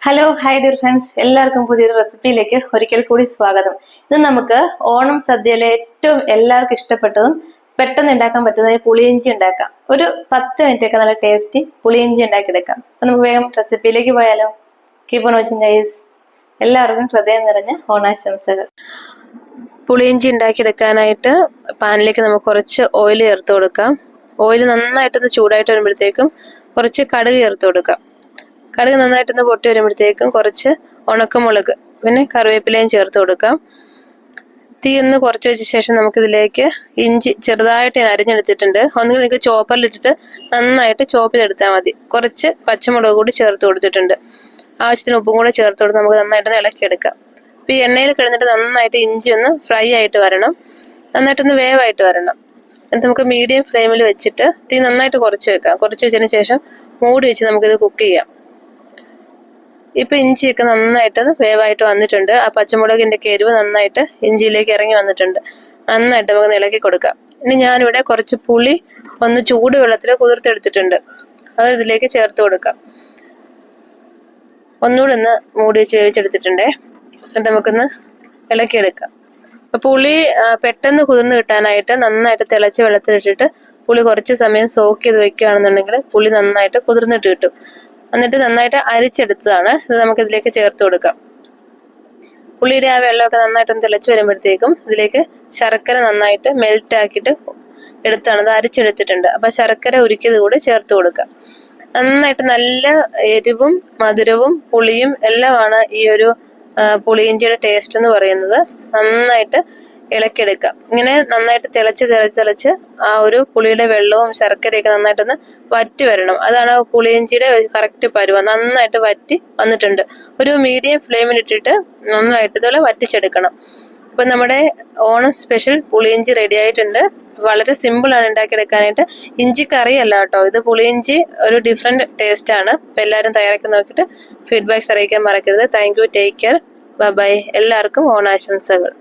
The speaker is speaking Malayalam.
ഹലോ ഹായ് ഡിയർ ഫ്രണ്ട്സ്, എല്ലാവർക്കും പുതിയൊരു റെസിപ്പിയിലേക്ക് ഒരിക്കൽ കൂടി സ്വാഗതം. ഇത് നമുക്ക് ഓണം സദ്യയിലെ ഏറ്റവും എല്ലാവർക്കും ഇഷ്ടപ്പെട്ടതും പെട്ടെന്ന് ഉണ്ടാക്കാൻ പറ്റുന്നതായ പുളിയിഞ്ചി ഉണ്ടാക്കാം. ഒരു 10 മിനിറ്റൊക്കെ നല്ല ടേസ്റ്റി പുളിയിഞ്ചി ഉണ്ടാക്കിയെടുക്കാം. അപ്പൊ നമുക്ക് വേഗം റെസിപ്പിയിലേക്ക് പോയാലോ. Keep on watching guys. എല്ലാവർക്കും ഹൃദയം നിറഞ്ഞ ഓണാശംസകൾ. പുളിയിഞ്ചി ഉണ്ടാക്കിയെടുക്കാനായിട്ട് പാനിലേക്ക് നമുക്ക് കുറച്ച് ഓയിൽ ചേർത്ത് കൊടുക്കാം. ഓയിൽ നന്നായിട്ടൊന്ന് ചൂടായിട്ട് വരുമ്പോഴത്തേക്കും കുറച്ച് കടുക് ചേർത്ത് കൊടുക്കാം. കടുക് നന്നായിട്ടൊന്ന് പൊട്ടി വരുമ്പോഴത്തേക്കും കുറച്ച് ഉണക്കമുളക് പിന്നെ കറിവേപ്പിലയും ചേർത്ത് കൊടുക്കാം. തീ ഒന്ന് കുറച്ച് വെച്ച ശേഷം നമുക്കിതിലേക്ക് ഇഞ്ചി ചെറുതായിട്ട് ഞാൻ അരിഞ്ഞെടുത്തിട്ടുണ്ട്. ഒന്നുകിൽ നിങ്ങൾക്ക് ചോപ്പറിലിട്ടിട്ട് നന്നായിട്ട് ചോപ്പ് ചെയ്തെടുത്താൽ മതി. കുറച്ച് പച്ചമുളക് കൂടി ചേർത്ത് കൊടുത്തിട്ടുണ്ട്. ആവശ്യത്തിന് ഉപ്പും കൂടെ ചേർത്ത് കൊടുത്ത് നമുക്ക് നന്നായിട്ടൊന്ന് ഇളക്കിയെടുക്കാം. അപ്പോൾ ഈ എണ്ണയിൽ കിടന്നിട്ട് നന്നായിട്ട് ഇഞ്ചി ഒന്ന് ഫ്രൈ ആയിട്ട് വരണം, നന്നായിട്ടൊന്ന് വേവായിട്ട് വരണം. എന്നിട്ട് നമുക്ക് മീഡിയം ഫ്ലെയിമിൽ വെച്ചിട്ട് തീ നന്നായിട്ട് കുറച്ച് വെക്കാം. കുറച്ച് വെച്ചതിന് ശേഷം മൂടി വെച്ച് നമുക്കിത് കുക്ക് ചെയ്യാം. ഇപ്പൊ ഇഞ്ചിയൊക്കെ നന്നായിട്ട് വേവായിട്ട് വന്നിട്ടുണ്ട്. ആ പച്ചമുളകിന്റെ എരിവ് നന്നായിട്ട് ഇഞ്ചിയിലേക്ക് ഇറങ്ങി വന്നിട്ടുണ്ട്. നന്നായിട്ട് നമുക്ക് ഇളക്കി കൊടുക്കാം. ഇനി ഞാനിവിടെ കുറച്ച് പുളി ഒന്ന് ചൂടുവെള്ളത്തിൽ കുതിർത്തെടുത്തിട്ടുണ്ട്. അത് ഇതിലേക്ക് ചേർത്ത് കൊടുക്കാം. ഒന്നുകൂടെ ഒന്ന് മൂടി വെച്ച് വേവിച്ചെടുത്തിട്ടുണ്ടേ. എന്നിട്ട് നമുക്കൊന്ന് ഇളക്കിയെടുക്കാം. അപ്പൊ പുളി പെട്ടെന്ന് കുതിർന്ന് കിട്ടാനായിട്ട് നന്നായിട്ട് തിളച്ച വെള്ളത്തിലിട്ടിട്ട് പുളി കുറച്ച് സമയം സോക്ക് ചെയ്ത് വെക്കുകയാണെന്നുണ്ടെങ്കിൽ പുളി നന്നായിട്ട് കുതിർന്നിട്ട് കിട്ടും. എന്നിട്ട് നന്നായിട്ട് അരിച്ചെടുത്തതാണ്. ഇത് നമുക്ക് ഇതിലേക്ക് ചേർത്ത് കൊടുക്കാം. പുളിയുടെ ആ വെള്ളമൊക്കെ നന്നായിട്ടൊന്ന് തിളച്ച് വരുമ്പോഴത്തേക്കും ഇതിലേക്ക് ശർക്കര നന്നായിട്ട് മെൽറ്റ് ആക്കിയിട്ട് എടുത്താണ്, ഇത് അരിച്ചെടുത്തിട്ടുണ്ട്. അപ്പൊ ശർക്കര ഉരുക്കിയത് കൂടി ചേർത്ത് കൊടുക്കാം. നന്നായിട്ട് നല്ല എരിവും മധുരവും പുളിയും എല്ലാമാണ് ഈ ഒരു പുളിയിഞ്ചിയുടെ ടേസ്റ്റ് എന്ന് പറയുന്നത്. നന്നായിട്ട് ഇളക്കിയെടുക്കാം. ഇങ്ങനെ നന്നായിട്ട് തിളച്ച് ആ ഒരു പുളിയുടെ വെള്ളവും ശർക്കരയൊക്കെ നന്നായിട്ടൊന്ന് വറ്റി വരണം. അതാണ് പുളിയിഞ്ചിയുടെ ഒരു കറക്റ്റ് പരുവം. നന്നായിട്ട് വറ്റി വന്നിട്ടുണ്ട്. ഒരു മീഡിയം ഫ്ലെയിമിൽ ഇട്ടിട്ട് നന്നായിട്ട് ഇതുപോലെ വറ്റിച്ചെടുക്കണം. അപ്പൊ നമ്മുടെ ഓണം സ്പെഷ്യൽ പുളിയിഞ്ചി റെഡി ആയിട്ടുണ്ട്. വളരെ സിമ്പിൾ ആണ് ഉണ്ടാക്കിയെടുക്കാനായിട്ട്. ഇഞ്ചി കറിയല്ല കേട്ടോ, ഇത് പുളിയിഞ്ചി ഒരു ഡിഫറെന്റ് ടേസ്റ്റ് ആണ്. അപ്പൊ എല്ലാവരും തയ്യാറാക്കി നോക്കിയിട്ട് ഫീഡ്ബാക്ക്സ് അറിയിക്കാൻ മറക്കരുത്. Thank you, take care, bye bye. എല്ലാവർക്കും ഓണാശംസകൾ.